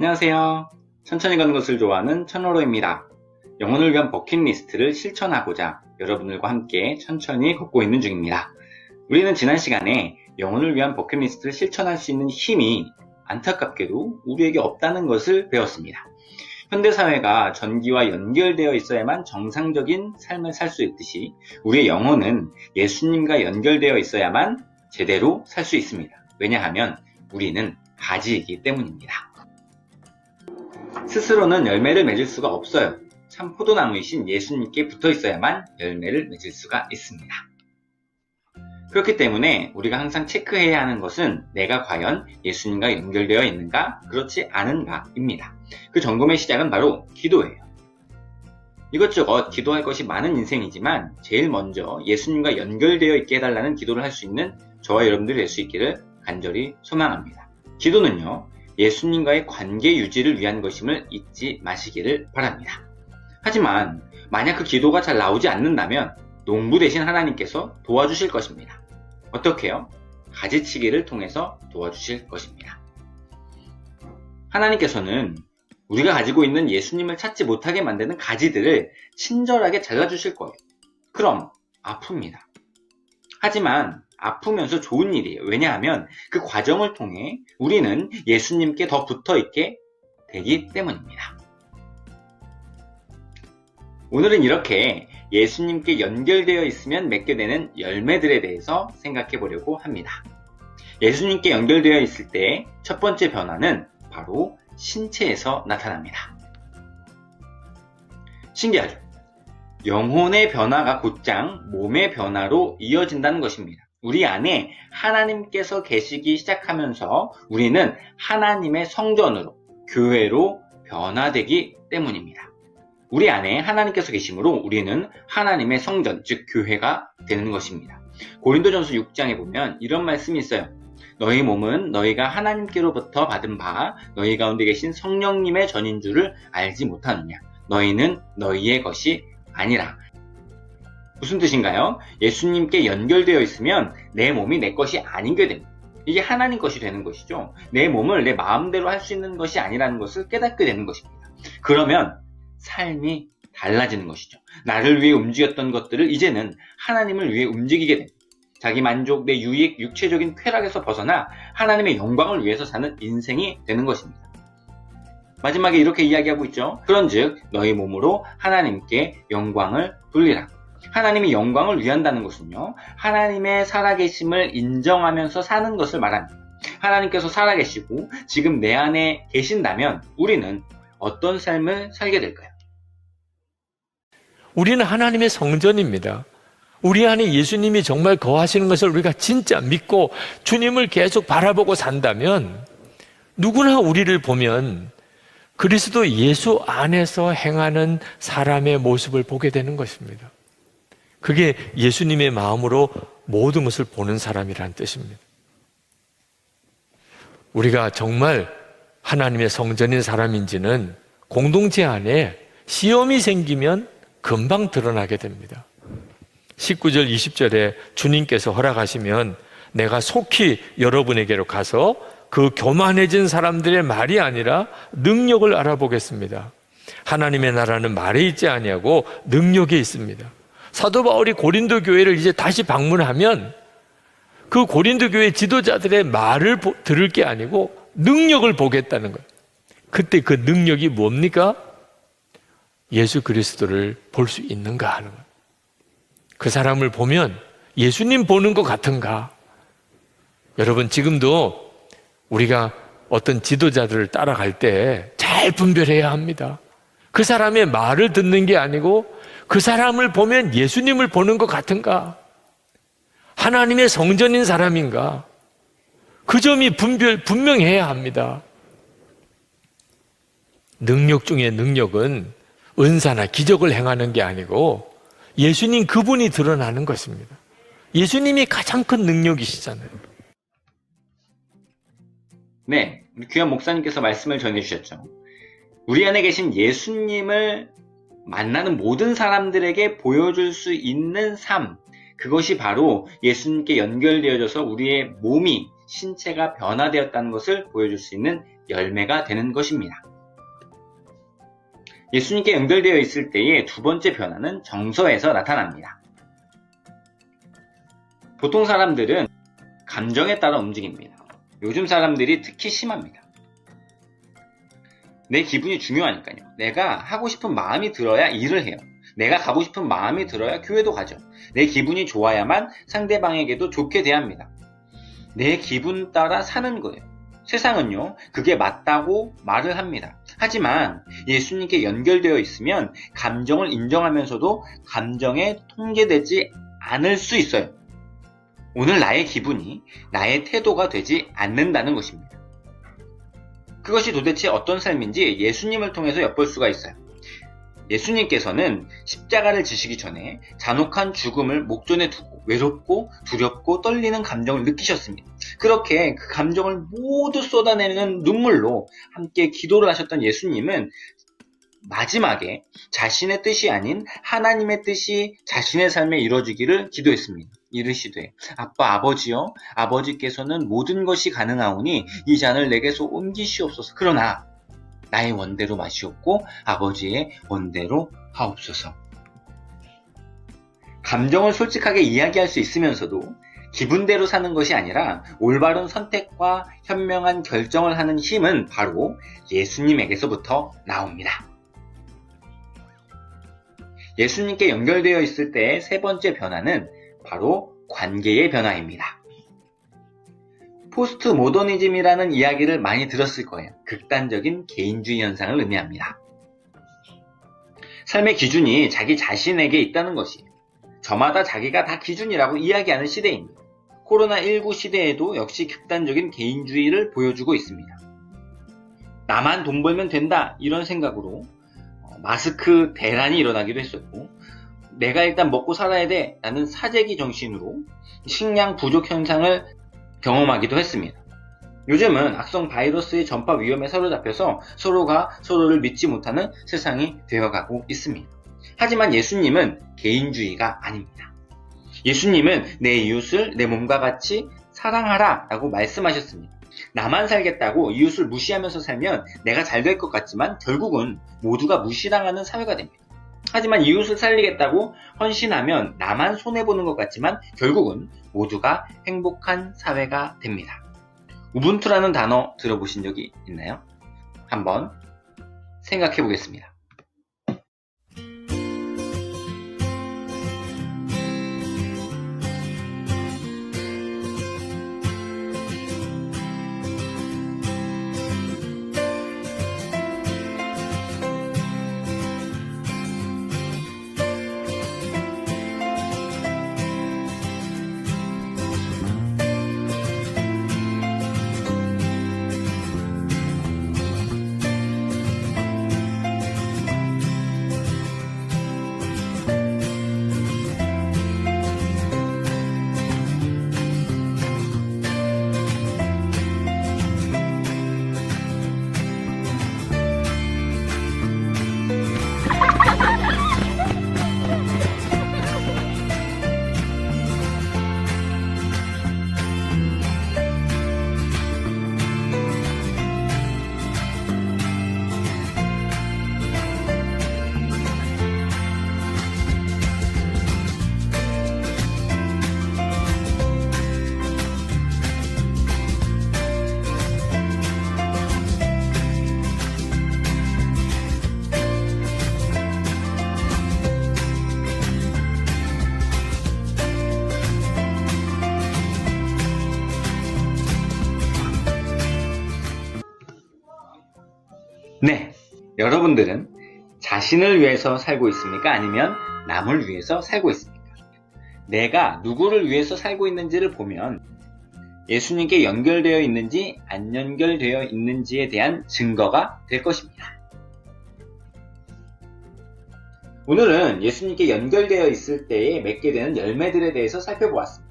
안녕하세요. 천천히 걷는 것을 좋아하는 천호로입니다. 영혼을 위한 버킷리스트를 실천하고자 여러분들과 함께 천천히 걷고 있는 중입니다. 우리는 지난 시간에 영혼을 위한 버킷리스트를 실천할 수 있는 힘이 안타깝게도 우리에게 없다는 것을 배웠습니다. 현대사회가 전기와 연결되어 있어야만 정상적인 삶을 살 수 있듯이 우리의 영혼은 예수님과 연결되어 있어야만 제대로 살 수 있습니다. 왜냐하면 우리는 가지이기 때문입니다. 스스로는 열매를 맺을 수가 없어요. 참 포도나무이신 예수님께 붙어 있어야만 열매를 맺을 수가 있습니다. 그렇기 때문에 우리가 항상 체크해야 하는 것은 내가 과연 예수님과 연결되어 있는가, 그렇지 않은가입니다. 그 점검의 시작은 바로 기도예요. 이것저것 기도할 것이 많은 인생이지만 제일 먼저 예수님과 연결되어 있게 해달라는 기도를 할 수 있는 저와 여러분들이 될 수 있기를 간절히 소망합니다. 기도는요, 예수님과의 관계 유지를 위한 것임을 잊지 마시기를 바랍니다. 하지만 만약 그 기도가 잘 나오지 않는다면 농부 되신 하나님께서 도와주실 것입니다. 어떻게요? 가지치기를 통해서 도와주실 것입니다. 하나님께서는 우리가 가지고 있는 예수님을 찾지 못하게 만드는 가지들을 친절하게 잘라주실 거예요. 그럼 아픕니다. 하지만 아프면서 좋은 일이에요. 왜냐하면 그 과정을 통해 우리는 예수님께 더 붙어있게 되기 때문입니다. 오늘은 이렇게 예수님께 연결되어 있으면 맺게 되는 열매들에 대해서 생각해 보려고 합니다. 예수님께 연결되어 있을 때 첫 번째 변화는 바로 신체에서 나타납니다. 신기하죠? 영혼의 변화가 곧장 몸의 변화로 이어진다는 것입니다. 우리 안에 하나님께서 계시기 시작하면서 우리는 하나님의 성전으로, 교회로 변화되기 때문입니다. 우리 안에 하나님께서 계심으로 우리는 하나님의 성전, 즉 교회가 되는 것입니다. 고린도전서 6장에 보면 이런 말씀이 있어요. 너희 몸은 너희가 하나님께로부터 받은 바 너희 가운데 계신 성령님의 전인 줄을 알지 못하느냐. 너희는 너희의 것이 아니라. 무슨 뜻인가요? 예수님께 연결되어 있으면 내 몸이 내 것이 아닌 게 됩니다. 이게 하나님 것이 되는 것이죠. 내 몸을 내 마음대로 할 수 있는 것이 아니라는 것을 깨닫게 되는 것입니다. 그러면 삶이 달라지는 것이죠. 나를 위해 움직였던 것들을 이제는 하나님을 위해 움직이게 됩니다. 자기 만족, 내 유익, 육체적인 쾌락에서 벗어나 하나님의 영광을 위해서 사는 인생이 되는 것입니다. 마지막에 이렇게 이야기하고 있죠. 그런즉 너희 몸으로 하나님께 영광을 돌리라. 하나님이 영광을 위한다는 것은요, 하나님의 살아계심을 인정하면서 사는 것을 말합니다. 하나님께서 살아계시고 지금 내 안에 계신다면 우리는 어떤 삶을 살게 될까요? 우리는 하나님의 성전입니다. 우리 안에 예수님이 정말 거하시는 것을 우리가 진짜 믿고 주님을 계속 바라보고 산다면 누구나 우리를 보면 그리스도 예수 안에서 행하는 사람의 모습을 보게 되는 것입니다. 그게 예수님의 마음으로 모든 것을 보는 사람이라는 뜻입니다. 우리가 정말 하나님의 성전인 사람인지는 공동체 안에 시험이 생기면 금방 드러나게 됩니다. 19절 20절에 주님께서 허락하시면 내가 속히 여러분에게로 가서 그 교만해진 사람들의 말이 아니라 능력을 알아보겠습니다. 하나님의 나라는 말에 있지 아니하고 능력에 있습니다. 사도 바울이 고린도 교회를 이제 다시 방문하면 그 고린도 교회 지도자들의 말을 들을 게 아니고 능력을 보겠다는 거예요. 그때 그 능력이 뭡니까? 예수 그리스도를 볼 수 있는가 하는 거예요. 그 사람을 보면 예수님 보는 것 같은가? 여러분, 지금도 우리가 어떤 지도자들을 따라갈 때 잘 분별해야 합니다. 그 사람의 말을 듣는 게 아니고 그 사람을 보면 예수님을 보는 것 같은가? 하나님의 성전인 사람인가? 그 점이 분명해야 합니다. 능력 중에 능력은 은사나 기적을 행하는 게 아니고 예수님 그분이 드러나는 것입니다. 예수님이 가장 큰 능력이시잖아요. 네, 우리 귀한 목사님께서 말씀을 전해주셨죠. 우리 안에 계신 예수님을 만나는 모든 사람들에게 보여줄 수 있는 삶, 그것이 바로 예수님께 연결되어져서 우리의 몸이, 신체가 변화되었다는 것을 보여줄 수 있는 열매가 되는 것입니다. 예수님께 연결되어 있을 때의 두 번째 변화는 정서에서 나타납니다. 보통 사람들은 감정에 따라 움직입니다. 요즘 사람들이 특히 심합니다. 내 기분이 중요하니까요. 내가 하고 싶은 마음이 들어야 일을 해요. 내가 가고 싶은 마음이 들어야 교회도 가죠. 내 기분이 좋아야만 상대방에게도 좋게 대합니다. 내 기분 따라 사는 거예요. 세상은요, 그게 맞다고 말을 합니다. 하지만 예수님께 연결되어 있으면 감정을 인정하면서도 감정에 통제되지 않을 수 있어요. 오늘 나의 기분이 나의 태도가 되지 않는다는 것입니다. 그것이 도대체 어떤 삶인지 예수님을 통해서 엿볼 수가 있어요. 예수님께서는 십자가를 지시기 전에 잔혹한 죽음을 목전에 두고 외롭고 두렵고 떨리는 감정을 느끼셨습니다. 그렇게 그 감정을 모두 쏟아내는 눈물로 함께 기도를 하셨던 예수님은 마지막에 자신의 뜻이 아닌 하나님의 뜻이 자신의 삶에 이루어지기를 기도했습니다. 이르시되 아빠 아버지여 아버지께서는 모든 것이 가능하오니 이 잔을 내게서 옮기시옵소서. 그러나 나의 원대로 마시옵고 아버지의 원대로 하옵소서. 감정을 솔직하게 이야기할 수 있으면서도 기분대로 사는 것이 아니라 올바른 선택과 현명한 결정을 하는 힘은 바로 예수님에게서부터 나옵니다. 예수님께 연결되어 있을 때의 세 번째 변화는 바로 관계의 변화입니다. 포스트 모더니즘이라는 이야기를 많이 들었을 거예요. 극단적인 개인주의 현상을 의미합니다. 삶의 기준이 자기 자신에게 있다는 것이에요. 저마다 자기가 다 기준이라고 이야기하는 시대입니다. 코로나19 시대에도 역시 극단적인 개인주의를 보여주고 있습니다. 나만 돈 벌면 된다 이런 생각으로 마스크 대란이 일어나기도 했었고, 내가 일단 먹고 살아야 돼 라는 사재기 정신으로 식량 부족 현상을 경험하기도 했습니다. 요즘은 악성 바이러스의 전파 위험에 사로잡혀서 서로가 서로를 믿지 못하는 세상이 되어가고 있습니다. 하지만 예수님은 개인주의가 아닙니다. 예수님은 내 이웃을 내 몸과 같이 사랑하라 라고 말씀하셨습니다. 나만 살겠다고 이웃을 무시하면서 살면 내가 잘 될 것 같지만 결국은 모두가 무시당하는 사회가 됩니다. 하지만 이웃을 살리겠다고 헌신하면 나만 손해보는 것 같지만 결국은 모두가 행복한 사회가 됩니다. 우분투라는 단어 들어보신 적이 있나요? 한번 생각해 보겠습니다. 네, 여러분들은 자신을 위해서 살고 있습니까? 아니면 남을 위해서 살고 있습니까? 내가 누구를 위해서 살고 있는지를 보면 예수님께 연결되어 있는지 안 연결되어 있는지에 대한 증거가 될 것입니다. 오늘은 예수님께 연결되어 있을 때에 맺게 되는 열매들에 대해서 살펴보았습니다.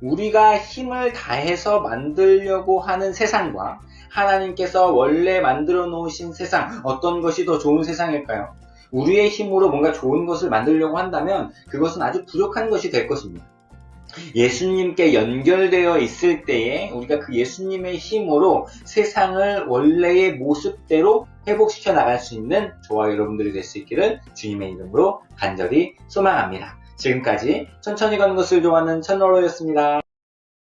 우리가 힘을 다해서 만들려고 하는 세상과 하나님께서 원래 만들어 놓으신 세상, 어떤 것이 더 좋은 세상일까요? 우리의 힘으로 뭔가 좋은 것을 만들려고 한다면 그것은 아주 부족한 것이 될 것입니다. 예수님께 연결되어 있을 때에 우리가 그 예수님의 힘으로 세상을 원래의 모습대로 회복시켜 나갈 수 있는 저와 여러분들이 될 수 있기를 주님의 이름으로 간절히 소망합니다. 지금까지 천천히 걷는 것을 좋아하는 천로로였습니다.